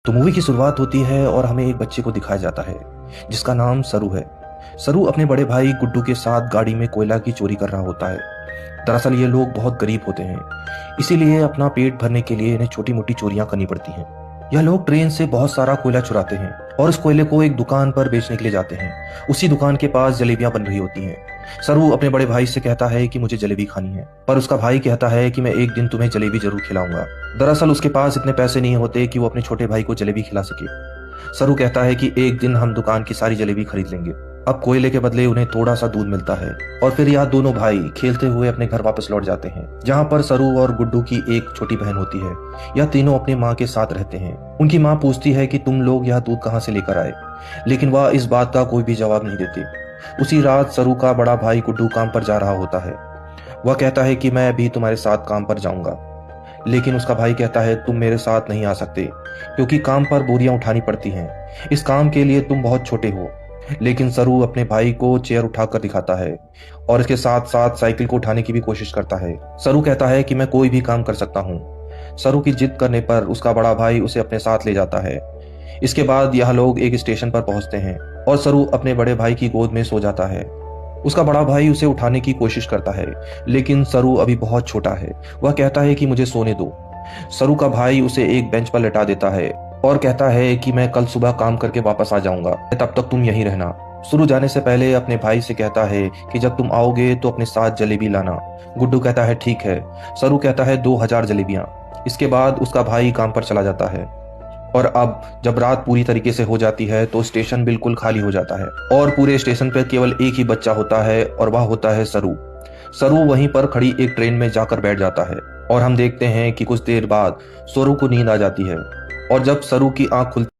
तो मूवी की शुरुआत होती है और हमें एक बच्चे को दिखाया जाता है जिसका नाम सरू है। सरू अपने बड़े भाई गुड्डू के साथ गाड़ी में कोयला की चोरी कर रहा होता है। दरअसल ये लोग बहुत गरीब होते हैं, इसीलिए अपना पेट भरने के लिए इन्हें छोटी मोटी चोरियां करनी पड़ती हैं। यह लोग ट्रेन से बहुत सारा कोयला चुराते हैं और उस कोयले को एक दुकान पर बेचने के लिए जाते हैं। उसी दुकान के पास जलेबियां बन रही होती हैं। सरू अपने बड़े भाई से कहता है कि मुझे जलेबी खानी है, पर उसका भाई कहता है कि मैं एक दिन तुम्हें जलेबी जरूर खिलाऊंगा। दरअसल उसके पास इतने पैसे नहीं होते कि वो अपने छोटे भाई को जलेबी खिला सके। सरू कहता है कि एक दिन हम दुकान की सारी जलेबी खरीद लेंगे। अब कोयले के बदले उन्हें थोड़ा सा दूध मिलता है और फिर यह दोनों भाई खेलते हुए अपने घर वापस लौट जाते हैं, जहाँ पर सरू और गुड्डू की एक छोटी बहन होती है। यह तीनों अपनी माँ के साथ रहते हैं। उनकी माँ पूछती है कि तुम लोग यह दूध कहाँ से लेकर आए, लेकिन वह इस बात का कोई भी जवाब नहीं देते। उसी रात सरू का बड़ा भाई गुड्डू काम पर जा रहा होता है। वह कहता है कि मैं भी तुम्हारे साथ काम पर जाऊंगा, लेकिन उसका भाई कहता है तुम मेरे साथ नहीं आ सकते क्योंकि काम पर बोरियां उठानी पड़ती हैं। इस काम के लिए तुम बहुत छोटे हो। लेकिन सरू अपने भाई को चेयर उठाकर दिखाता है और इसके साथ साथ साइकिल को उठाने की भी कोशिश करता है। सरू कहता है कि मैं कोई भी काम कर सकता हूँ। सरू की जिद करने पर उसका बड़ा भाई उसे अपने साथ ले जाता है। इसके बाद यह लोग एक स्टेशन पर पहुंचते हैं और सरू अपने बड़े भाई की गोद में सो जाता है। उसका बड़ा भाई उसे उठाने की कोशिश करता है, लेकिन सरू अभी बहुत छोटा है। वह कहता है कि मुझे सोने दो। सरू का भाई उसे एक बेंच पर लेटा देता है और कहता है कि मैं कल सुबह काम करके वापस आ जाऊंगा, तब तक तुम यहीं रहना। सरू जाने से पहले अपने भाई से कहता है कि जब तुम आओगे तो अपने साथ जलेबी लाना। गुड्डू कहता है ठीक है। सरू कहता है 2000 जलेबियां। इसके बाद उसका भाई काम पर चला जाता है और अब जब रात पूरी तरीके से हो जाती है तो स्टेशन बिल्कुल खाली हो जाता है और पूरे स्टेशन पर केवल एक ही बच्चा होता है और वह होता है सरू। सरू वहीं पर खड़ी एक ट्रेन में जाकर बैठ जाता है और हम देखते हैं कि कुछ देर बाद सरू को नींद आ जाती है और जब सरू की आंख खुलती